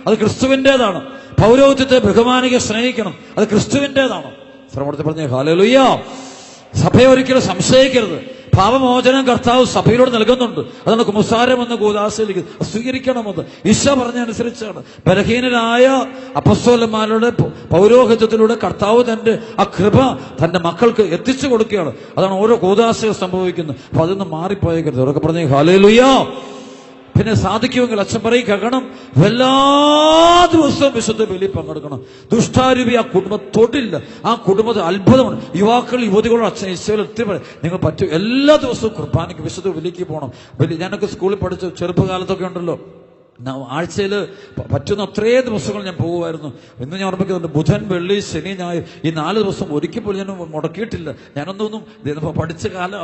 അത് ക്രിസ്തുവിൻ്റെതാണ്. പൗരോഹിത്യത്തെ ബഹുമാനിക്കുക, സ്നേഹിക്കണം, അത് ക്രിസ്തുവിൻ്റെതാണ്. ശ്രമത്തിൽ പറഞ്ഞേ ഹല്ലേലൂയ. സഭയെ ഒരിക്കലും സംശയിക്കരുത്. പാപമോചനം കർത്താവ് സഭയിലൂടെ നൽകുന്നുണ്ട്. അതാണ് കുമ്പസാരം എന്ന കൂദാശയിലേക്ക് സ്വീകരിക്കണമെന്ന് ഈശോ പറഞ്ഞനുസരിച്ചാണ്. ബലഹീനരായ അപ്പസ്തോലന്മാരുടെ പൗരോഹിത്യത്തിലൂടെ കർത്താവ് തന്റെ ആ കൃപ തന്റെ മക്കൾക്ക് എത്തിച്ചു കൊടുക്കുകയാണ്. അതാണ് ഓരോ കൂദാശകൾ സംഭവിക്കുന്നത്. അപ്പൊ അതൊന്നും മാറിപ്പോയേക്കരുത്. അവരൊക്കെ പറഞ്ഞേ ഹല്ലേലൂയ. പിന്നെ സാധിക്കുമെങ്കിൽ അച്ഛൻ പറയും കേൾക്കണം, എല്ലാ ദിവസവും വിശുദ്ധ ബലിയിൽ പങ്കെടുക്കണം. ദുഷ്ടാരൂപി ആ കുടുംബത്തോട്ടില്ല. ആ കുടുംബത്തിൽ അത്ഭുതമാണ്. യുവാക്കൾ യുവതികളോട് അച്ഛൻ ഈശോയിൽ ഒത്തിരി പറയും, നിങ്ങൾ പറ്റും എല്ലാ ദിവസവും കുർബാനയ്ക്ക് വിശുദ്ധ ബലിക്ക് പോകണം. ഞാനൊക്കെ സ്കൂളിൽ പഠിച്ച ചെറുപ്പകാലത്തൊക്കെ ഉണ്ടല്ലോ, ആഴ്ചയിൽ പറ്റുന്ന അത്രയും ദിവസങ്ങൾ ഞാൻ പോകുമായിരുന്നു. ഇന്ന് ഞാൻ ഓർമ്മിക്കുന്നുണ്ട്, ബുധൻ, വെള്ളി, ശനി, ഞായർ ഈ 4 ദിവസം ഒരിക്കൽ പോലും ഞാൻ മുടക്കിയിട്ടില്ല. ഞാനൊന്നും പഠിച്ച കാലം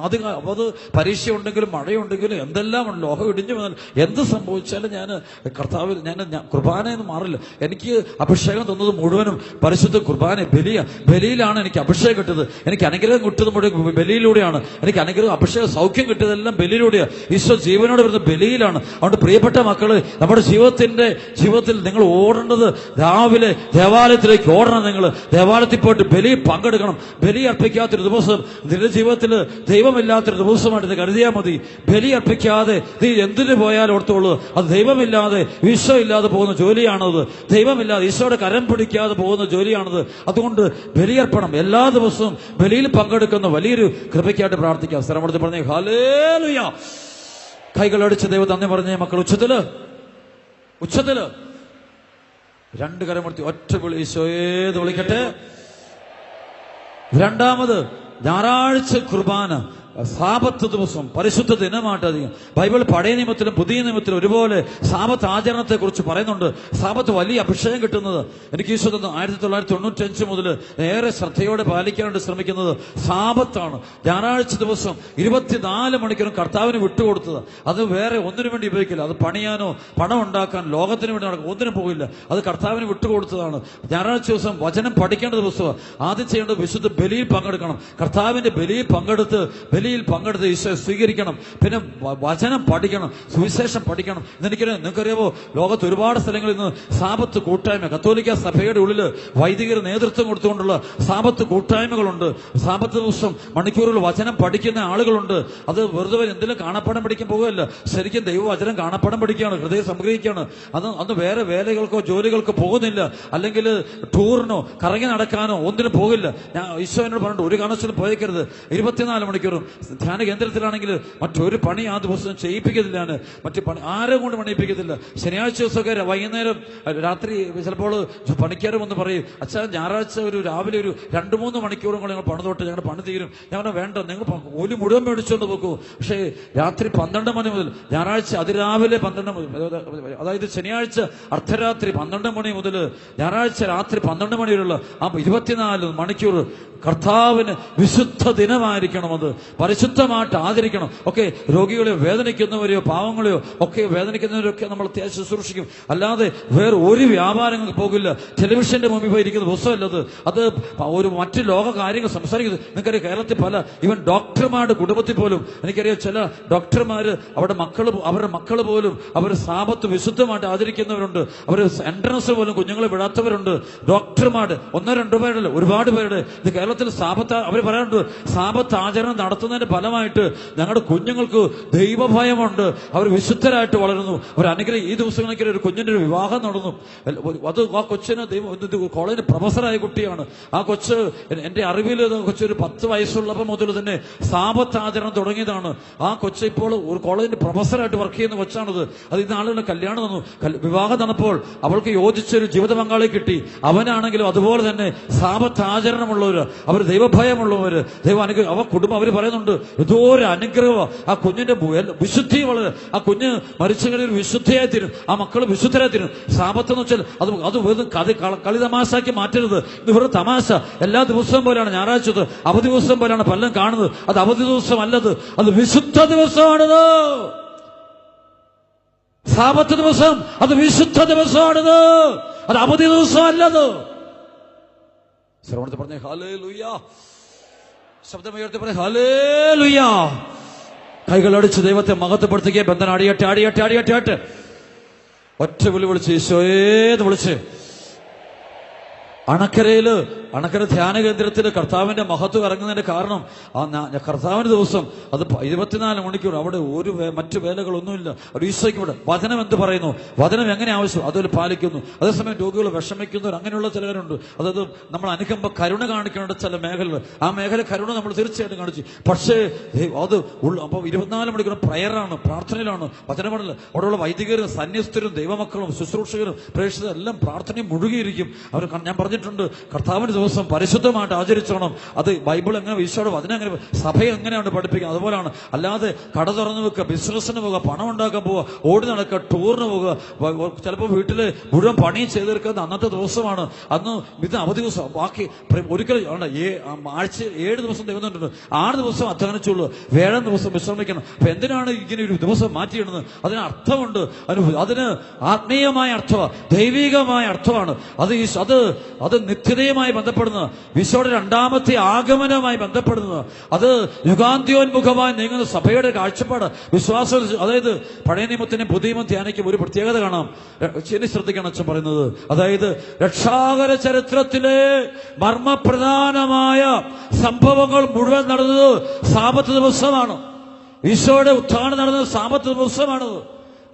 ആദ്യ അപ്പോൾ അത് പരീക്ഷ ഉണ്ടെങ്കിലും മഴയുണ്ടെങ്കിലും എന്തെല്ലാം ഉണ്ട്, ലോകം ഇടിഞ്ഞു വന്നാൽ എന്ത് സംഭവിച്ചാലും ഞാൻ കർത്താവിൽ ഞാൻ കുർബാനയെന്ന് മാറില്ല. എനിക്ക് അഭിഷേകം തന്നത് മുഴുവനും പരിശുദ്ധ കുർബാന ബലിയിലാണ് എനിക്ക് അഭിഷേകം കിട്ടിയത്. എനിക്ക് അനുഗ്രഹം കിട്ടുന്നത് മുഴുവൻ ബലിയിലൂടെയാണ്. എനിക്ക് അനുഗ്രഹം, അഭിഷേകം, സൗഖ്യം കിട്ടിയതെല്ലാം ബലിയിലൂടെയാണ്. ഈശോ ജീവനോട് വരുന്ന ബലിയിലാണ്. അതുകൊണ്ട് പ്രിയപ്പെട്ട മക്കള്, നമ്മുടെ ജീവിതത്തിൽ നിങ്ങൾ ഓടേണ്ടത് രാവിലെ ദേവാലയത്തിലേക്ക് ഓടണം. നിങ്ങൾ ദേവാലയത്തിൽ പോയിട്ട് ബലി പങ്കെടുക്കണം. ബലി അർപ്പിക്കാത്തൊരു ദിവസം നിന്റെ ജീവിതത്തിൽ ദൈവമില്ലാത്തൊരു ദിവസമായിട്ട് കരുതിയാൽ മതി. ബലി അർപ്പിക്കാതെ നീ എന്തിനു പോയാലും ഓർത്തോളൂ, അത് ദൈവമില്ലാതെ ഈശോ ഇല്ലാതെ പോകുന്ന ജോലിയാണത്. ദൈവമില്ലാതെ ഈശോയുടെ കരം പിടിക്കാതെ പോകുന്ന ജോലിയാണത്. അതുകൊണ്ട് ബലിയർപ്പണം. എല്ലാ ദിവസവും ബലിയിൽ പങ്കെടുക്കുന്ന വലിയൊരു കൃപയ്ക്കായിട്ട് പ്രാർത്ഥിക്കാം. സ്ഥലമെടുത്ത് പറഞ്ഞേ ഹല്ലേലൂയ. കൈകളടിച്ച് ദൈവം നന്ദി പറഞ്ഞേ മക്കൾ. ഉച്ചത്തില് 2 കരമർത്തി ഒറ്റ വിളി, ഈശോയേത് വിളിക്കട്ടെ. രണ്ടാമത്, ഞായറാഴ്ച കുർബാന സാബത്ത് ദിവസം പരിശുദ്ധ ദിനമായിട്ടധികം. ബൈബിൾ പഴയ നിയമത്തിലും പുതിയ നിയമത്തിലും ഒരുപോലെ സാബത്ത് ആചരണത്തെ കുറിച്ച് പറയുന്നുണ്ട്. സാബത്ത് വലിയ അഭിഷേകം കിട്ടുന്നത് എനിക്ക് ഈശോ 1995 മുതൽ ഏറെ ശ്രദ്ധയോടെ പാലിക്കാനായിട്ട് ശ്രമിക്കുന്നത് സാബത്താണ്. ഞായറാഴ്ച ദിവസം 24 മണിക്കൂറും കർത്താവിന് വിട്ടുകൊടുത്തത്. അത് വേറെ ഒന്നിനു വേണ്ടി ഉപയോഗിക്കില്ല. അത് പണിയാനോ പണം ഉണ്ടാക്കാൻ ലോകത്തിന് വേണ്ടി നടക്കും ഒന്നിനും പോകില്ല. അത് കർത്താവിന് വിട്ടുകൊടുത്തതാണ്. ഞായറാഴ്ച ദിവസം വചനം പഠിക്കേണ്ട ദിവസമാണ്. ആദ്യം ചെയ്യേണ്ടത് വിശുദ്ധ ബലിയിൽ പങ്കെടുക്കണം. കർത്താവിന്റെ ബലിയിൽ പങ്കെടുത്ത് ഈശോ സ്വീകരിക്കണം. പിന്നെ വചനം പഠിക്കണം, സുവിശേഷം പഠിക്കണം. നിങ്ങൾക്കറിയാമോ, ലോകത്ത് ഒരുപാട് സ്ഥലങ്ങളിൽ നിന്ന് സാബത്ത് കൂട്ടായ്മ, കത്തോലിക്ക സഭയുടെ ഉള്ളിൽ വൈദികർ നേതൃത്വം കൊടുത്തുകൊണ്ടുള്ള സാബത്ത് കൂട്ടായ്മകളുണ്ട്. സാബത്ത് ദിവസം മണിക്കൂറുകൾ വചനം പഠിക്കുന്ന ആളുകളുണ്ട്. അത് വെറുതെ എന്തെങ്കിലും കാണാപ്പാടം പഠിക്കാൻ പോകുകയല്ല, ശരിക്കും ദൈവവചനം കാണാപ്പാടം പഠിക്കുകയാണ്, ഹൃദയം സംഗ്രഹിക്കുകയാണ്. അന്ന് വേറെ വേലകൾക്കോ ജോലികൾക്കോ പോകുന്നില്ല, അല്ലെങ്കിൽ ടൂറിനോ കറങ്ങി നടക്കാനോ ഒന്നിനും പോകില്ല. ഞാൻ ഈശോ എന്നോട് പറഞ്ഞിട്ട് ഒരു കാരണവശാലും പോയേക്കരുത്. 24 മണിക്കൂറും ധ്യാന കേന്ദ്രത്തിലാണെങ്കിൽ മറ്റൊരു പണി ആ ദിവസം ചെയ്യിപ്പിക്കത്തില്ല. മറ്റു പണി ആരും കൊണ്ട് പണിയിപ്പിക്കത്തില്ല. ശനിയാഴ്ച ദിവസമൊക്കെ വൈകുന്നേരം രാത്രി ചിലപ്പോൾ പണിക്കാരും ഒന്ന് പറയും, അച്ഛാ ഞായറാഴ്ച രാവിലെ 2-3 മണിക്കൂറും കൂടെ ഞങ്ങൾ പണി തൊട്ട് ഞങ്ങളുടെ പണി തീരും. ഞാൻ വേണ്ട, നിങ്ങൾ കൂലി മുഴുവൻ മേടിച്ചുകൊണ്ട് പോക്കൂ. പക്ഷേ രാത്രി 12 മണി മുതൽ, ഞായറാഴ്ച അതിരാവിലെ 12 മുതൽ, അതായത് ശനിയാഴ്ച അർദ്ധരാത്രി 12 മണി മുതൽ ഞായറാഴ്ച രാത്രി 12 മണി വരെയുള്ള ആ 24 മണിക്കൂർ കർത്താവിന് വിശുദ്ധ ദിനമായിരിക്കണമെന്ന് പരിശുദ്ധമായിട്ട് ആദരിക്കണം. ഒക്കെ രോഗികളെയോ വേദനിക്കുന്നവരെയോ പാവങ്ങളെയോ ഒക്കെ വേദനിക്കുന്നവരൊക്കെ നമ്മൾ ശുശ്രൂഷിക്കും. അല്ലാതെ വേറെ ഒരു വ്യാപാരങ്ങൾക്ക് പോകില്ല. ടെലിവിഷന്റെ മുമ്പിൽ പോയിരിക്കുന്ന പുസ്തകമല്ലത്. അത് മറ്റു ലോക കാര്യങ്ങൾ സംസാരിക്കുന്നത്. നിങ്ങൾക്കറിയാം, കേരളത്തിൽ ഈവൻ ഡോക്ടർമാരുടെ കുടുംബത്തിൽ പോലും എനിക്കറിയാം, ചില ഡോക്ടർമാര് അവരുടെ മക്കൾ പോലും അവർ സാബത്ത് വിശുദ്ധമായിട്ട് ആദരിക്കുന്നവരുണ്ട്. അവർ എൻട്രൻസ് പോലും കുഞ്ഞുങ്ങളെ വിടാത്തവരുണ്ട്. ഡോക്ടർമാർ 1-2 പേരല്ല, ഒരുപാട് പേരുടെ ഇത് കേരളത്തിൽ സാബത്ത് അവർ പറയാറുണ്ട്. സാബത്ത് ആചരണം നടത്തുന്നതിന്റെ ഫലമായിട്ട് ഞങ്ങളുടെ കുഞ്ഞുങ്ങൾക്ക് ദൈവഭയമുണ്ട്, അവർ വിശുദ്ധരായിട്ട് വളരുന്നു, അവർ അനുഗ്രഹം. ഈ ദിവസങ്ങളൊക്കെ ഒരു കുഞ്ഞിന്റെ ഒരു വിവാഹം നടന്നു. അത് ആ കൊച്ചിന് കോളേജിൽ പ്രൊഫസറായ കുട്ടിയാണ്. ആ കൊച്ച് എന്റെ അറിവിൽ കൊച്ചൊരു 10 വയസ്സുള്ളപ്പോൾ മുതൽ തന്നെ സാബത്ത് ആചരണം തുടങ്ങിയതാണ്. ആ കൊച്ച് ഇപ്പോൾ ഒരു കോളേജിന്റെ പ്രൊഫസറായിട്ട് വർക്ക് ചെയ്യുന്ന കൊച്ചാണത്. അത് ഇന്ന് ആളുകളുടെ കല്യാണം തന്നു. വിവാഹം തന്നപ്പോൾ അവൾക്ക് യോജിച്ചൊരു ജീവിത പങ്കാളി കിട്ടി. അവനാണെങ്കിലും അതുപോലെ തന്നെ സാബത്ത് ആചരണമുള്ളവര്, അവർ ദൈവഭയമുള്ളവര്, അവ കുടുംബം അവർ പറയുന്നുണ്ട് ഏതോ ഒരു അനുഗ്രഹം. ആ കുഞ്ഞിന്റെ വിശുദ്ധി വളരെ, ആ കുഞ്ഞ് മരിച്ച കഴിഞ്ഞ വിശുദ്ധയായി തീരും, ആ മക്കൾ വിശുദ്ധരായി തീരും. സാബത്ത് എന്ന് വെച്ചാൽ അത് വെറും കളി തമാശാക്കി മാറ്റരുത്. ഇത് വെറും തമാശ. എല്ലാ ദിവസവും പോലെയാണ് ഞായറാഴ്ച, അവധി ദിവസം പോലെയാണ് പലരും കാണുന്നത്. അത് അവധി ദിവസം അല്ലത്, അത് വിശുദ്ധ ദിവസമാണിത്. സാബത്ത് ദിവസം അത് വിശുദ്ധ ദിവസമാണിത്, അത് അവധി ദിവസം അല്ലത്. ശ്രവണത്തിൽ പറഞ്ഞേ ഹല്ലേലൂയ. ശബ്ദമുയർത്തി പറഞ്ഞേ ഹല്ലേലൂയ. കൈകളടിച്ച് ദൈവത്തെ മഹത്വപ്പെടുത്തുകയും ബന്ധനം അടിയട്ടെ. ഒറ്റ വിളിച്ച് ഈശോയേന്ന് വിളിച്ച് അണക്കര ധ്യാന കേന്ദ്രത്തിൽ കർത്താവിന്റെ മഹത്വം ഇറങ്ങുന്നതിന്റെ കാരണം കർത്താവിന്റെ ദിവസം അത് 24 മണിക്കൂർ അവിടെ മറ്റു വേലകളൊന്നുമില്ല. ഒരു ഈശോയ്ക്ക് ഇവിടെ വചനം എന്ത് പറയുന്നു, വചനം എങ്ങനെ ആവശ്യം അതുപോലെ പാലിക്കുന്നു. അതേസമയം രോഗികൾ വിഷമിക്കുന്നവർ അങ്ങനെയുള്ള ചിലരുണ്ട്. അതായത് നമ്മൾ അനുകമ്പ കരുണ കാണിക്കേണ്ട ചില മേഖലകൾ, ആ മേഖല കരുണ നമ്മൾ തീർച്ചയായിട്ടും കാണിച്ചു. പക്ഷേ അത് അപ്പൊ 24 മണിക്കൂർ പ്രയറാണ്, പ്രാർത്ഥനയിലാണ്, വചനമല്ല. അവിടെയുള്ള വൈദികരും സന്യസ്തരും ദൈവമക്കളും ശുശ്രൂഷകരും പ്രേക്ഷിതരും എല്ലാം പ്രാർത്ഥനയും മുഴുകിയിരിക്കും. അവർ ഞാൻ പറഞ്ഞിട്ടുണ്ട്, കർത്താവിന്റെ ദിവസം പരിശുദ്ധമായിട്ട് ആചരിച്ചോണം. അത് ബൈബിൾ എങ്ങനെ, ഈശോയുടെ വചനം എങ്ങനെ, സഭയെ എങ്ങനെയാണ് പഠിപ്പിക്കുക, അതുപോലാണ്. അല്ലാതെ കട തുറന്നു വെക്കുക, ബിസിനസ്സിന് പോവുക, പണം ഉണ്ടാക്കാൻ പോവുക, ഓടി നടക്കുക, ടൂറിന് പോവുക, ചിലപ്പോൾ വീട്ടില് മുഴുവൻ പണി ചെയ്ത് തീർക്കുന്ന അന്നത്തെ ദിവസമാണ്. അന്ന് ഇത് അവധി ദിവസം. ബാക്കി ഒരിക്കലും ആഴ്ച 7 ദിവസം ദൈവന്നുണ്ട്, 6 ദിവസം അധ്വാനിച്ചുള്ളൂ, 7 ദിവസം വിശ്രമിക്കണം. അപ്പൊ എന്തിനാണ് ഇങ്ങനെ ഒരു ദിവസം മാറ്റിയിടുന്നത്? അതിന് അർത്ഥമുണ്ട്, അതിന് ആത്മീയമായ അർത്ഥമാണ്, ദൈവികമായ അർത്ഥമാണ്. അത് നിത്യതയുമായി ബന്ധപ്പെടുന്നത്, ഈശോയുടെ രണ്ടാമത്തെ ആഗമനവുമായി ബന്ധപ്പെടുന്നത്, അത് യുഗാന്ത്യോന്മുഖമായി നീങ്ങുന്ന സഭയുടെ കാഴ്ചപ്പാട്, വിശ്വാസം. അതായത് പഴയ നിയമത്തിനും പുതിയ നിയമം ധ്യാനിക്കും ഒരു പ്രത്യേകത കാണാം. ശരി, ശ്രദ്ധിക്കണം അച്ഛൻ പറയുന്നത്. അതായത് രക്ഷാകര ചരിത്രത്തിലെ മർമ്മപ്രധാനമായ സംഭവങ്ങൾ മുഴുവൻ നടന്നത് സാബത്ത് ദിവസമാണ്. ഈശോയുടെ ഉത്ഥാനം നടന്നത് സാബത്ത് ദിവസമാണത്.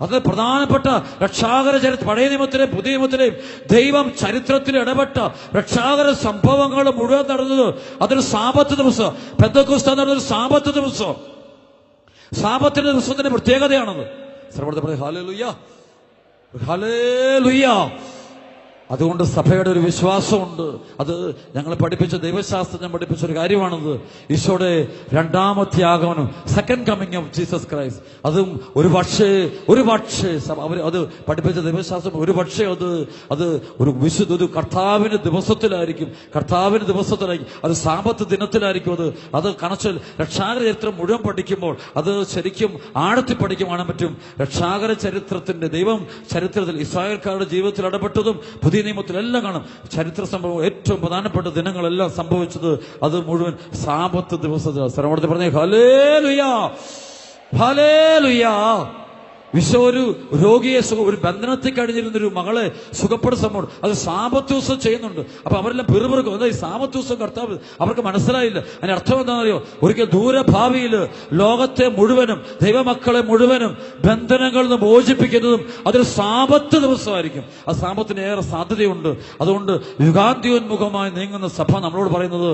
അത് പ്രധാനപ്പെട്ട രക്ഷാകര ചരിത്രം. പഴയ നിയമത്തിലെയും പുതിയ നിയമത്തിലെയും ദൈവം ചരിത്രത്തിൽ ഇടപെട്ട രക്ഷാകര സംഭവങ്ങൾ മുഴുവൻ നടന്നത് അതൊരു സാബത്ത് ദിവസം. പെന്തക്കോസ്ത് നടന്നൊരു സാബത്ത് ദിവസം. സാബത്തിന്റെ ദിവസത്തിന്റെ പ്രത്യേകതയാണത്. Hallelujah, hallelujah. അതുകൊണ്ട് സഭയുടെ ഒരു വിശ്വാസമുണ്ട്. അത് ഞങ്ങൾ പഠിപ്പിച്ച ദൈവശാസ്ത്രം പഠിപ്പിച്ച ഒരു കാര്യമാണത്. ഈശോയുടെ രണ്ടാമത്തെ ആഗമനം, second coming of Jesus Christ. അതും ഒരു പക്ഷേ അവർ അത് പഠിപ്പിച്ച ദൈവശാസ്ത്രം ഒരു പക്ഷേ അത് ഒരു കർത്താവിന്റെ ദിവസത്തിലായിരിക്കും. അത് സാബത്ത് ദിനത്തിലായിരിക്കും. അത് കണച്ചിൽ രക്ഷാകര ചരിത്രം മുഴുവൻ പഠിക്കുമ്പോൾ അത് ശരിക്കും ആഴത്തിൽ പഠിക്കുവാനും പറ്റും. രക്ഷാകര ചരിത്രത്തിന്റെ ദൈവം ചരിത്രത്തിൽ ഇസ്രായേൽക്കാരുടെ ജീവിതത്തിൽ ഇടപെട്ടതും പുതിയ നിയമത്തിലെല്ലാം കാണും. ചരിത്ര സംഭവം ഏറ്റവും പ്രധാനപ്പെട്ട ദിനങ്ങളെല്ലാം സംഭവിച്ചത് അത് മുഴുവൻ സാബത്ത് ദിവസത്തിലാണ്. സ്ഥലം പറഞ്ഞേ ഹല്ലേലൂയ, ഹല്ലേലൂയ. വിശ്വ ഒരു രോഗിയെ ഒരു ബന്ധനത്തിൽ കഴിഞ്ഞിരുന്നൊരു മകളെ സുഖപ്പെടുന്ന സംഭവം അത് സാബത്ത് ദിവസം ചെയ്യുന്നുണ്ട്. അപ്പൊ അവരെല്ലാം പിറുപിറുക്കും, അതായത് സാബത്ത് ദിവസം കർത്താവ് അവർക്ക് മനസ്സിലായില്ല. അതിന്റെ അർത്ഥം എന്താണെന്നറിയോ? ഒരിക്കൽ ദൂരഭാവിയിൽ ലോകത്തെ മുഴുവനും ദൈവമക്കളെ മുഴുവനും ബന്ധനങ്ങളിൽ നിന്ന് മോചിപ്പിക്കുന്നതും അതൊരു സാബത്ത് ദിവസമായിരിക്കും. ആ സാബത്തിന് ഏറെ സാധ്യതയുണ്ട്. അതുകൊണ്ട് യുഗാന്ത്യോന്മുഖമായി നീങ്ങുന്ന സഭ നമ്മളോട് പറയുന്നത്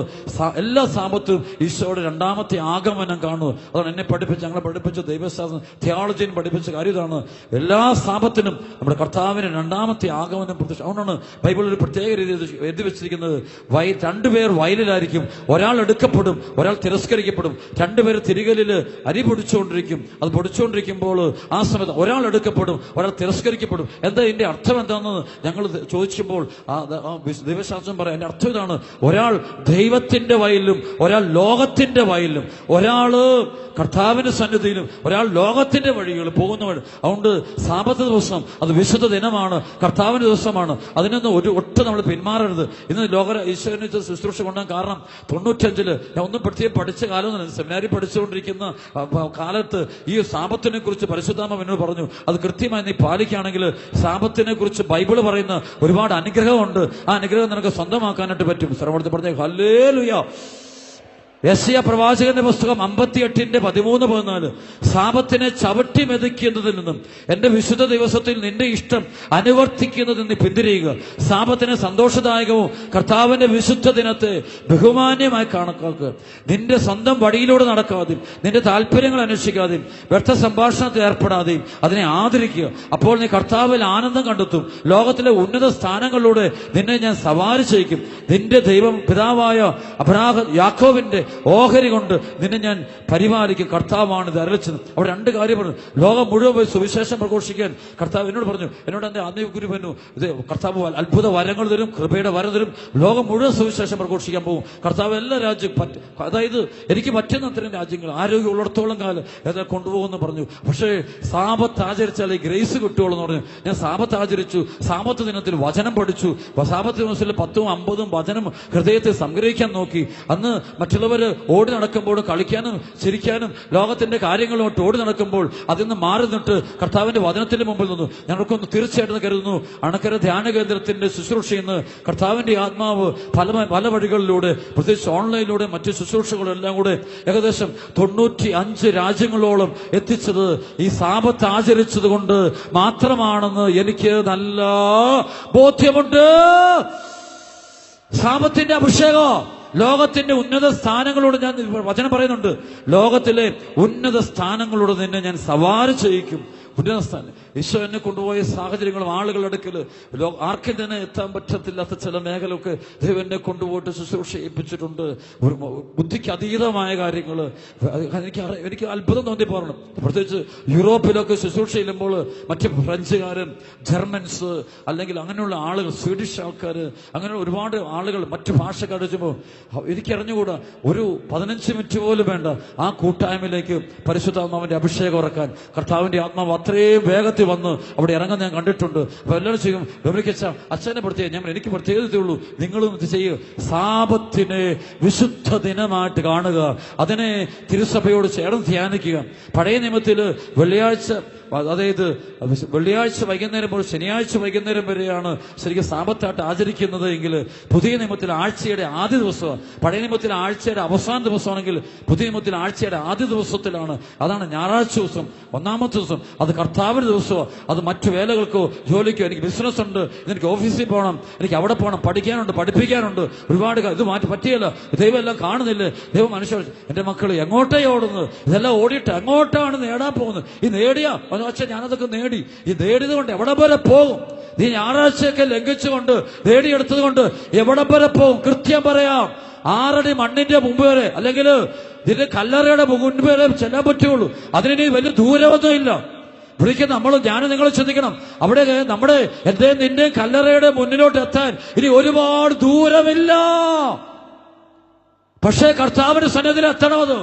എല്ലാ സാബത്തും ഈശോയുടെ രണ്ടാമത്തെ ആഗമനം കാണുന്നു. അതാണ് എന്നെ ഞങ്ങളെ പഠിപ്പിച്ച ദൈവശാസ്ത്രം തിയോളജിയും പഠിപ്പിച്ച കാര്യം ഇതാണ്. എല്ലാ സാബത്തിനും നമ്മുടെ കർത്താവിന് രണ്ടാമത്തെ ആഗമനം പ്രത്യക്ഷ. അതുകൊണ്ടാണ് ബൈബിളിൽ ഒരു പ്രത്യേക രീതി എഴുതി വെച്ചിരിക്കുന്നത്. 2 പേർ വയലിലായിരിക്കും, ഒരാൾ എടുക്കപ്പെടും, ഒരാൾ തിരസ്കരിക്കപ്പെടും. 2 പേർ തിരികലിൽ അരി പൊടിച്ചുകൊണ്ടിരിക്കും. അത് പൊടിച്ചുകൊണ്ടിരിക്കുമ്പോൾ ആ സമയത്ത് ഒരാൾ എടുക്കപ്പെടും, ഒരാൾ തിരസ്കരിക്കപ്പെടും. എന്താ ഇതിന്റെ അർത്ഥം എന്താണെന്ന് ഞങ്ങൾ ചോദിക്കുമ്പോൾ ദൈവശാസ്ത്രം പറയാം. അതിന്റെ അർത്ഥം ഇതാണ്: ഒരാൾ ദൈവത്തിന്റെ വയലിലും ഒരാൾ ലോകത്തിന്റെ വയലിലും, ഒരാള് കർത്താവിന്റെ സന്നിധിയിലും ഒരാൾ ലോകത്തിന്റെ വഴികളിൽ പോകുന്നവർ. അതുകൊണ്ട് സാബത്ത് ദിവസം അത് വിശുദ്ധ ദിനമാണ്, കർത്താവിന്റെ ദിവസമാണ്. അതിനൊന്ന് ഒട്ടും നമ്മൾ പിന്മാറരുത്. ഇന്ന് ഈശോനെ ശുശ്രൂഷ കൊണ്ടാൻ കാരണം 95 ഞാൻ ഒന്നും പ്രത്യേകം പഠിച്ച കാലമൊന്നുമില്ല. സെമിനാരി പഠിച്ചുകൊണ്ടിരിക്കുന്ന കാലത്ത് ഈ സാബത്തിനെ കുറിച്ച് പരിശുദ്ധാത്മ എന്നോട് പറഞ്ഞു, അത് കൃത്യമായി നീ പാലിക്കുകയാണെങ്കിൽ സാബത്തിനെ കുറിച്ച് ബൈബിള് പറയുന്ന ഒരുപാട് അനുഗ്രഹമുണ്ട്. ആ അനുഗ്രഹം നിനക്ക് സ്വന്തമാക്കാനായിട്ട് പറ്റും. സർവ്വത്തെ പറഞ്ഞ ഹല്ലേലൂയ. യെശയ്യാ പ്രവാചകന്റെ പുസ്തകം 58:13-14 സാബത്തിനെ ചവിട്ടി മെതിക്കുന്നതിൽ നിന്നും എന്റെ വിശുദ്ധ ദിവസത്തിൽ നിന്റെ ഇഷ്ടം അനുവർത്തിക്കുന്നതിൽ നിന്ന് പിന്തിരിയുക. സാബത്തിനെ സന്തോഷദായകവും കർത്താവിന്റെ വിശുദ്ധ ദിനത്തെ ബഹുമാന്യമായി കണക്കാക്കുക. നിന്റെ സ്വന്തം വഴിയിലൂടെ നടക്കാതെയും നിന്റെ താല്പര്യങ്ങൾ അന്വേഷിക്കാതെയും വ്യർത്ഥ സംഭാഷണത്തിൽ ഏർപ്പെടാതെയും അതിനെ ആദരിക്കുക. അപ്പോൾ നീ കർത്താവിൽ ആനന്ദം കണ്ടെത്തും. ലോകത്തിലെ ഉന്നത സ്ഥാനങ്ങളിലൂടെ നിന്നെ ഞാൻ സവാരി ചെയ്യിക്കും. നിന്റെ ദൈവം പിതാവായ യാക്കോബിന്റെ ഓഹരി കൊണ്ട് നിന്നെ ഞാൻ പരിപാലിക്കും. കർത്താവാണ് ഇത് അരുളിച്ചത്. അവിടെ 2 കാര്യം പറഞ്ഞു. ലോകം മുഴുവൻ പോയി സുവിശേഷം പ്രഘോഷിക്കാൻ കർത്താവ് എന്നോട് പറഞ്ഞു. എന്നോട് എന്റെ ആത്മീയ ഗുരു പറഞ്ഞു, ഇത് കർത്താവ് അത്ഭുത വരങ്ങൾ തരും, കൃപയുടെ വരം തരും, ലോകം മുഴുവൻ സുവിശേഷം പ്രഘോഷിക്കാൻ പോകും. കർത്താവ് എല്ലാ രാജ്യം അതായത് എനിക്ക് പറ്റുന്ന അത്തരം രാജ്യങ്ങൾ ആരോഗ്യം ഉള്ളിടത്തോളം കാലം എന്നെ കൊണ്ടുപോകുമെന്ന് പറഞ്ഞു. പക്ഷേ സാബത്ത് ആചരിച്ചാൽ ഈ ഗ്രേസ് കിട്ടുകയുള്ളൂ എന്ന് പറഞ്ഞു. ഞാൻ സാബത്ത് ആചരിച്ചു. സാബത്ത് ദിനത്തിൽ വചനം പഠിച്ചു. സാബത്ത് ദിവസത്തിൽ 10-50 വചനം ഹൃദയത്തെ സംഗ്രഹിക്കാൻ നോക്കി. അന്ന് മറ്റുള്ളവർ മറ്റുള്ളവർ ഓടി നടക്കുമ്പോഴും കളിക്കാനും ചിരിക്കാനും ലോകത്തിന്റെ കാര്യങ്ങളോട്ട് ഓടി നടക്കുമ്പോൾ അതിൽ നിന്ന് മാറി നിന്നിട്ട് കർത്താവിന്റെ വചനത്തിന്റെ മുമ്പിൽ നിന്നു ഞങ്ങൾക്കൊന്ന് തീർച്ചയായിട്ടും കരുതുന്നു. അണക്കര ധ്യാന കേന്ദ്രത്തിന്റെ ശുശ്രൂഷയിൽ നിന്ന് കർത്താവിന്റെ ആത്മാവ് പല വഴികളിലൂടെ, പ്രത്യേകിച്ച് ഓൺലൈനിലൂടെ മറ്റു ശുശ്രൂഷകളെല്ലാം കൂടെ ഏകദേശം 95 രാജ്യങ്ങളോളം എത്തിച്ചത് ഈ സാബത്ത് ആചരിച്ചത് കൊണ്ട് മാത്രമാണെന്ന് എനിക്ക് നല്ല ബോധ്യമുണ്ട്. സാബത്തിന്റെ അഭിഷേകം ലോകത്തിന്റെ ഉന്നത സ്ഥാനങ്ങളോട് ഞാൻ വചനം പറയുന്നുണ്ട്. ലോകത്തിലെ ഉന്നത സ്ഥാനങ്ങളോട് നിന്നെ ഞാൻ സവാരി ചെയ്യിക്കും. ഉന്നത സ്ഥാനം ഈശോ എന്നെ കൊണ്ടുപോയ സാഹചര്യങ്ങളും ആളുകളുടെ അടുക്കൽ ആർക്കും തന്നെ എത്താൻ പറ്റത്തില്ലാത്ത ചില മേഖലയൊക്കെ ദൈവം എന്നെ കൊണ്ടുപോയിട്ട് ശുശ്രൂഷ ഏൽപ്പിച്ചിട്ടുണ്ട്. ഒരു ബുദ്ധിക്ക് അതീതമായ കാര്യങ്ങൾ എനിക്ക് അത്ഭുതം തോന്നി പറഞ്ഞു. പ്രത്യേകിച്ച് യൂറോപ്പിലൊക്കെ ശുശ്രൂഷ ചെല്ലുമ്പോൾ മറ്റ് ഫ്രഞ്ചുകാരൻ, ജർമ്മൻസ്, അല്ലെങ്കിൽ അങ്ങനെയുള്ള ആളുകൾ, സ്വീഡിഷ് ആൾക്കാർ, അങ്ങനെയുള്ള ഒരുപാട് ആളുകൾ മറ്റു ഭാഷക്കാർ വെച്ചുമ്പോൾ എനിക്കറിഞ്ഞുകൂടാ ഒരു 15 മിനിറ്റ് പോലും വേണ്ട ആ കൂട്ടായ്മയിലേക്ക് പരിശുദ്ധാത്മാവിന്റെ അഭിഷേകം ഇറക്കാൻ. കർത്താവിന്റെ ആത്മാവ് അത്രയും വേഗത്തിൽ വന്ന് അവിടെ ഇറങ്ങാൻ ഞാൻ കണ്ടിട്ടുണ്ട്. അപ്പൊ എല്ലാവരും ചെയ്യും ഡൊമിനിക്കച്ച അച്ഛനെ പ്രത്യേകം എനിക്ക് പ്രത്യേകതയേ ഉള്ളൂ, നിങ്ങളും ഇത് ചെയ്യുക. സാബത്തിനെ വിശുദ്ധ ദിനമായിട്ട് കാണുക, അതിനെ തിരുസഭയോട് ചേർന്ന് ധ്യാനിക്കുക. പഴയ നിയമത്തില് വെള്ളിയാഴ്ച വൈകുന്നേരം മുതൽ ശനിയാഴ്ച വൈകുന്നേരം വരെയാണ് ശരിക്കും സാബത്തായിട്ട് ആചരിക്കുന്നത് എങ്കിൽ പുതിയ നിയമത്തിൽ ആഴ്ചയുടെ ആദ്യ ദിവസമാണ്. പഴയ നിയമത്തിൽ ആഴ്ചയുടെ അവസാന ദിവസമാണെങ്കിൽ പുതിയ നിയമത്തിൽ ആഴ്ചയുടെ ആദ്യ ദിവസത്തിലാണ്. അതാണ് ഞായറാഴ്ച ദിവസം, ഒന്നാമത്തെ ദിവസം. അത് കർത്താവിന്റെ ദിവസമാണ്. അത് മറ്റു വേലകൾക്കോ ജോലിക്കോ, എനിക്ക് ബിസിനസ് ഉണ്ട്, എനിക്ക് ഓഫീസിൽ പോകണം, എനിക്ക് അവിടെ പോകണം, പഠിക്കാനുണ്ട്, പഠിപ്പിക്കാനുണ്ട്, ഒരുപാട് ഇത് മാറ്റി പറ്റിയല്ല. ദൈവം എല്ലാം കാണുന്നില്ലേ? ദൈവം മനുഷ്യർ എന്റെ മക്കൾ എങ്ങോട്ടേ ഓടുന്നത്? ഇതെല്ലാം ഓടിയിട്ട് എങ്ങോട്ടാണ് നേടാൻ പോകുന്നത്? ഈ നേടിയ പക്ഷെ ഞാനതൊക്കെ നേടി, ഈ നേടിയത് കൊണ്ട് എവിടെ വരെ പോകും? ഈ ഞായറാഴ്ചയൊക്കെ ലംഘിച്ചുകൊണ്ട് നേടിയെടുത്തത് കൊണ്ട് എവിടെ വരെ പോകും? കൃത്യം പറയാം, 6 അടി മണ്ണിന്റെ മുമ്പ് വരെ, അല്ലെങ്കിൽ ഇതിന്റെ കല്ലറയുടെ മുമ്പ് വരെ ചെല്ലാൻ പറ്റുള്ളൂ. അതിനി വലിയ ദൂരമൊന്നും ഇല്ല. വിളിക്കുന്ന ഞാനും നിങ്ങൾ ചിന്തിക്കണം, അവിടെ നമ്മുടെ എന്റെയും നിന്റെയും കല്ലറയുടെ മുന്നിലോട്ട് എത്താൻ ഇനി ഒരുപാട് ദൂരമില്ല. പക്ഷേ കർത്താവിന്റെ സന്നിധിയിൽ എത്തണമത്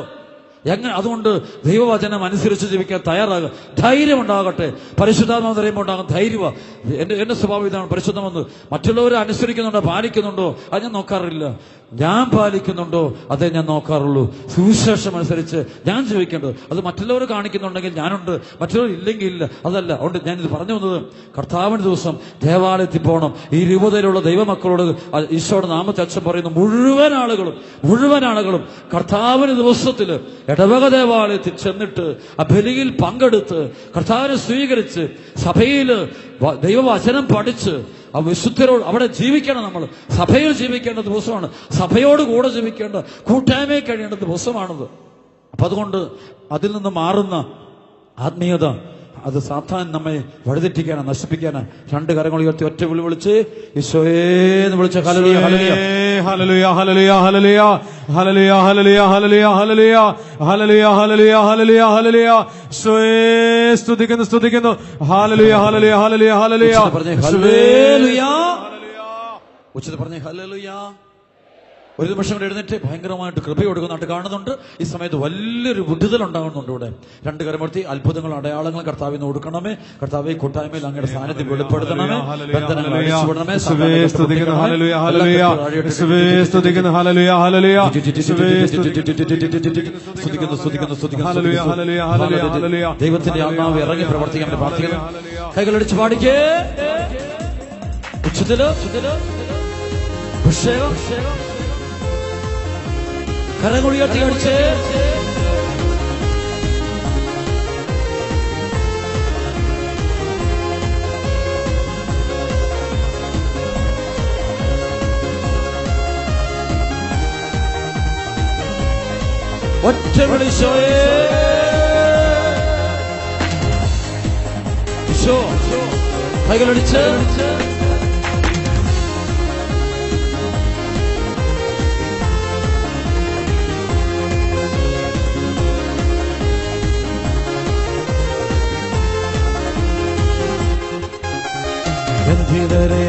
എങ്ങനെ? അതുകൊണ്ട് ദൈവവചനം അനുസരിച്ച് ജീവിക്കാൻ തയ്യാറാകുക. ധൈര്യം ഉണ്ടാകട്ടെ. പരിശുദ്ധാത്മാവ് പറയുമ്പോൾ ഉണ്ടാകും ധൈര്യമാണ്. എന്റെ സ്വഭാവം ഇതാണ്. പരിശുദ്ധമെന്ന് മറ്റുള്ളവരെ അനുസരിക്കുന്നുണ്ടോ, പാലിക്കുന്നുണ്ടോ, അത് ഞാൻ നോക്കാറില്ല. ഞാൻ പാലിക്കുന്നുണ്ടോ അതേ ഞാൻ നോക്കാറുള്ളൂ. സുവിശേഷം അനുസരിച്ച് ഞാൻ ജീവിക്കേണ്ടത്. അത് മറ്റുള്ളവർ കാണിക്കുന്നുണ്ടെങ്കിൽ ഞാനുണ്ട്, മറ്റുള്ളവർ ഇല്ലെങ്കിൽ ഇല്ല. അതല്ല. അതുകൊണ്ട് ഞാനിത് പറഞ്ഞു വന്നത്, കർത്താവിന്റെ ദിവസം ദേവാലയത്തിൽ പോകണം. ഈ രൂപതയിലുള്ള ദൈവമക്കളോട് ഈശോയുടെ നാമത്തെ അച്ഛൻ പറയുന്നു, മുഴുവൻ ആളുകളും കർത്താവിന്റെ ദിവസത്തിൽ ഇടവക ദേവാലയത്തിൽ ചെന്നിട്ട് ആ ബലിയിൽ പങ്കെടുത്ത് കർത്താവിനെ സ്വീകരിച്ച് സഭയിൽ ദൈവവചനം പഠിച്ച് ആ വിശുദ്ധരോട് അവിടെ ജീവിക്കണം. നമ്മൾ സഭയിൽ ജീവിക്കേണ്ട ദിവസമാണ്. സഭയോട് കൂടെ ജീവിക്കേണ്ട, കൂട്ടായ്മയിൽ കഴിയേണ്ട ദിവസമാണത്. അപ്പൊ അതുകൊണ്ട് അതിൽ നിന്ന് മാറുന്ന ആത്മീയത അത് സാത്താൻ നമ്മെ വഴിതെറ്റിക്കാനാ, നശിപ്പിക്കാനാ. 2 കരങ്ങൾ ഉയർത്തി ഒറ്റ വിളിച്ച് ഈശോയേന്ന് വിളിച്ച hallelujah hallelujah hallelujah hallelujah hallelujah hallelujah hallelujah hallelujah hallelujah hallelujah hallelujah hallelujah ഈശോയേ സ്തുതിക്കുന്നു ഹല്ലേലൂയ ഹല്ലേലൂയ ഹല്ലേലൂയ ഹല്ലേലൂയ പറഞ്ഞേ ഹല്ലേലൂയ ഉച്ചത്തിൽ പറഞ്ഞേ ഹല്ലേലൂയ. ഒരു നിമിഷം കൂടെ എഴുന്നേറ്റ് ഭയങ്കരമായിട്ട് കൃപ കൊടുക്കുന്നതായിട്ട് കാണുന്നുണ്ട്. ഈ സമയത്ത് വലിയൊരു വിടുതൽ ഉണ്ടാകുന്നുണ്ട്. ഇവിടെ 2 കരമർത്തി അത്ഭുതങ്ങൾ, അടയാളങ്ങൾ കർത്താവിന് കൊടുക്കണമേ. കർത്താവെ കൂട്ടായ്മയിൽ അങ്ങയുടെ സാന്നിധ്യം വെളിപ്പെടുത്തണമേ. ബന്ധനങ്ങൾ അഴിച്ചുവിടണമേ. ദൈവത്തിന്റെ ആത്മാവ് ഇറങ്ങി പ്രവർത്തിക്കാൻ പ്രാർത്ഥിക്കണം. കൈകളടിച്ച് പാടിക്കേ. ഉച്ചത്തില് അഭിഷേകം കരങ്ങൾ ഉയർത്തി അടിച്ച് ഒറ്റ വിളിച്ചോയേ ഈശോ. കൈകളടിച്ച്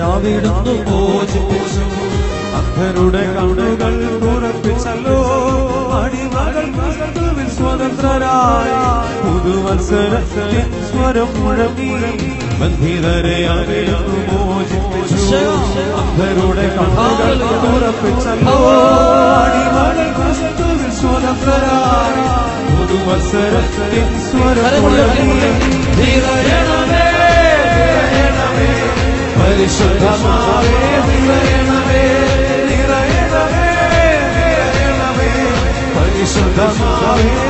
അവിടുന്ന് മോചിപ്പിച്ചു, അന്ധരുടെ കണ്ണുകൾ തുറപ്പിച്ചല്ലോ, അടിമകൾ ക്രിസ്തുവിൽ സ്വതന്ത്രരായി, പുതുവത്സരത്തിൻ സ്വരം മുഴങ്ങി. ബന്ധിതരെ അവിടുന്ന് മോചിപ്പിച്ചു, അന്ധരുടെ കണ്ണുകൾ തുറപ്പിച്ചല്ലോ, അടിമകൾ ക്രിസ്തുവിൽ സ്വതന്ത്രരായി പുതുവത്സരത്തിൻ സ്വരം നിറയണമേ പരിശുദ്ധമാവേ നിറയണമേ നിറയണമേ നിറയണമേ പരിശുദ്ധമാവേ